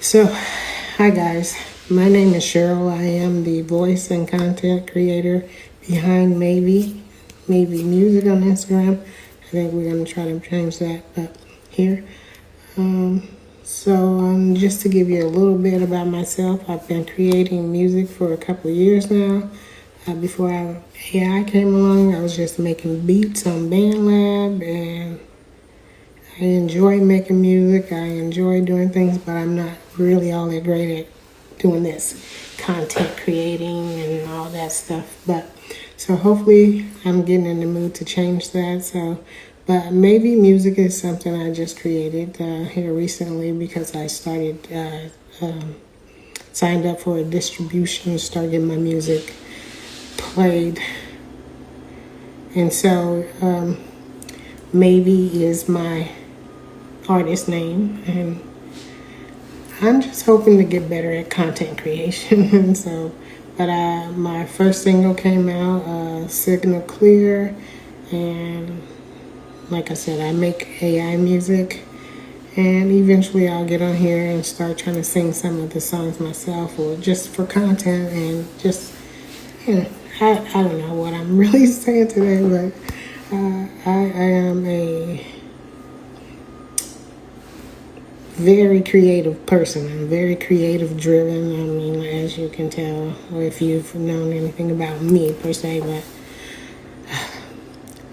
So, hi guys. My name is Cheryl. I am the voice and content creator behind Maevi Music on Instagram. I think we're gonna try to change that up here. Just to give you a little bit about myself, I've been creating music for a couple of years now. Before AI came along, I was just making beats on BandLab, and I enjoy making music. I enjoy doing things, but I'm not really all that great at doing this content creating and all that stuff. So hopefully I'm getting in the mood to change that. But maybe music is something I just created here recently because I signed up for a distribution, started getting my music played. And so Maevi is my artist name, and I'm just hoping to get better at content creation. But my first single came out, Signal Clear, and like I said, I make AI music, and eventually I'll get on here and start trying to sing some of the songs myself, or just for content, and just, I don't know what I'm really saying today, but I am a very creative person. I'm very creative driven. I mean, as you can tell, or if you've known anything about me per se,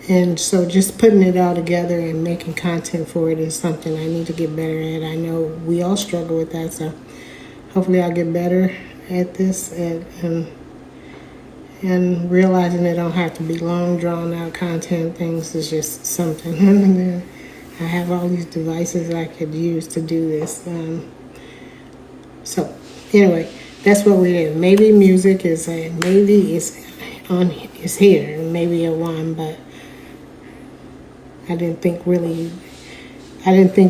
and so just putting it all together and making content for it is something I need to get better at. I know we all struggle with that, so hopefully I'll get better at this and realizing it don't have to be long drawn out content things. Is just something. I have all these devices I could use to do this. So anyway, that's what we do. Maybe music is is here. Maybe a one, but I didn't think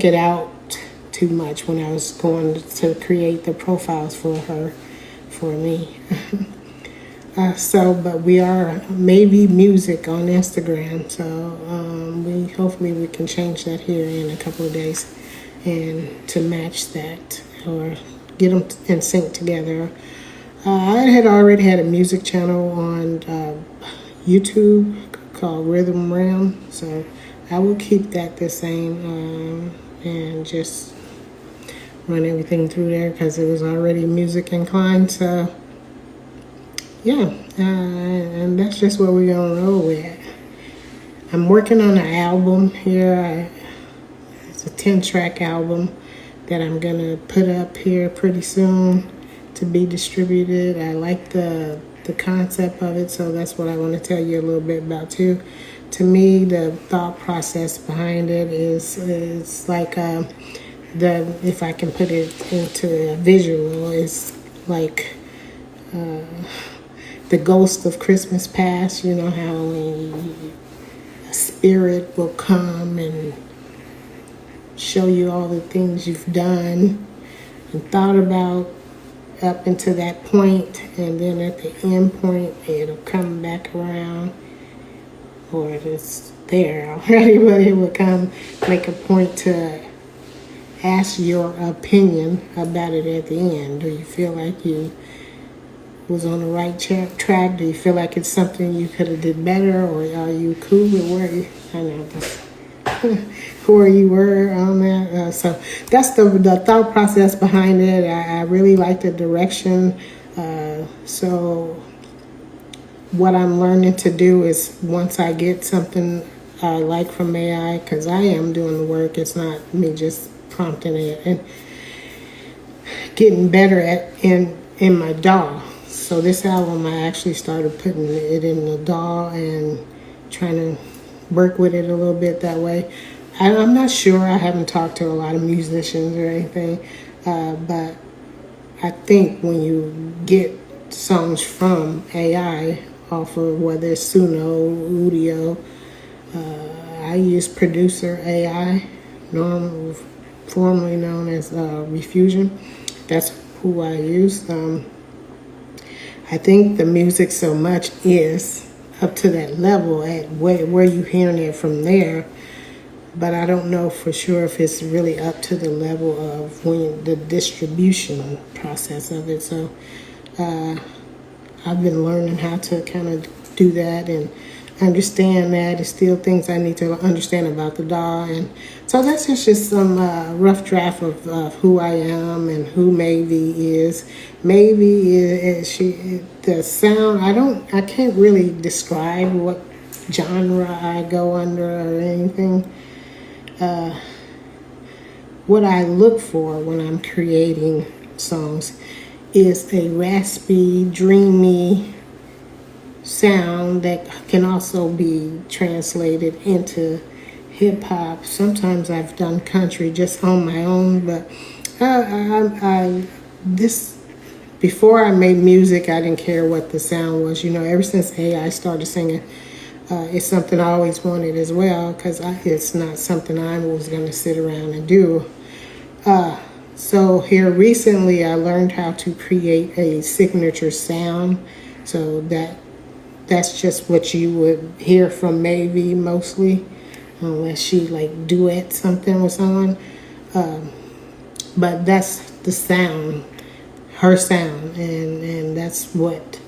it out too much when I was going to create the profiles for me. But we are Maevi Music on Instagram. So hopefully we can change that here in a couple of days, and to match that or get them in sync together. I had already had a music channel on YouTube called Rhythm Realm, so I will keep that the same and just run everything through there because it was already music inclined. So yeah, and that's just what we're gonna roll with. I'm working on an album here. It's a 10-track album that I'm gonna put up here pretty soon to be distributed. I like the concept of it, so that's what I want to tell you a little bit about too. To me, the thought process behind it is like if I can put it into a visual, it's like the ghost of Christmas past. You know how a spirit will come and show you all the things you've done and thought about up until that point, and then at the end point it'll come back around, or it's there already, but it will come make a point to ask your opinion about it at the end. Do you feel like you was on the right track? Do you feel like it's something you could have did better, or are you cool with where you were on that? So that's the thought process behind it. I really like the direction. So what I'm learning to do is, once I get something I like from AI, because I am doing the work, it's not me just prompting it, and getting better in my DAW. So this album, I actually started putting it in the DAW and trying to work with it a little bit that way. I'm not sure. I haven't talked to a lot of musicians or anything, but I think when you get songs from AI off of whether it's Suno, Udio, I use Producer AI, formerly known as Refusion. That's who I use. I think the music so much is up to that level. At where you hearing it from there, but I don't know for sure if it's really up to the level of when the distribution process of it. So I've been learning how to kind of do that and understand that. There's still things I need to understand about the DAW, and so that's just some rough draft of who I am and who Maevi is. Maevi is she the sound. I can't really describe what genre I go under or anything. What I look for when I'm creating songs is a raspy, dreamy sound that can also be translated into hip hop. Sometimes I've done country just on my own, but this before I made music, I didn't care what the sound was. Ever since AI started singing, it's something I always wanted as well, because it's not something I was going to sit around and do. So here recently, I learned how to create a signature sound, so that's just what you would hear from Maevi mostly, unless she like duet something with someone. But that's the sound, her sound, and that's what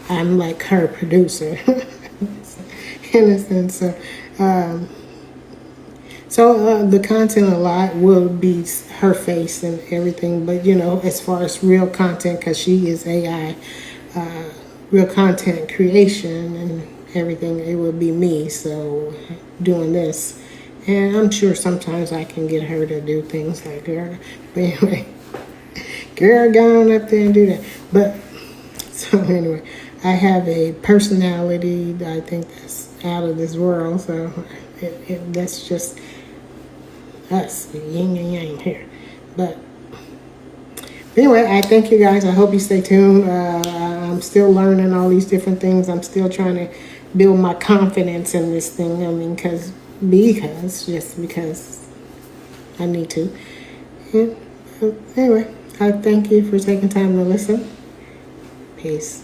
I'm like her producer in a sense. So the content a lot will be her face and everything, but as far as real content, because she is AI, real content creation and everything, it would be me. So doing this, and I'm sure sometimes I can get her to do things like her. But anyway, girl, go on up there and do that. But so anyway, I have a personality that I think that's out of this world. So that's just us, the yin and yang here. But anyway, I thank you guys. I hope you stay tuned. I'm still learning all these different things. I'm still trying to build my confidence in this thing. I mean, just because I need to. And, anyway, I thank you for taking time to listen. Peace.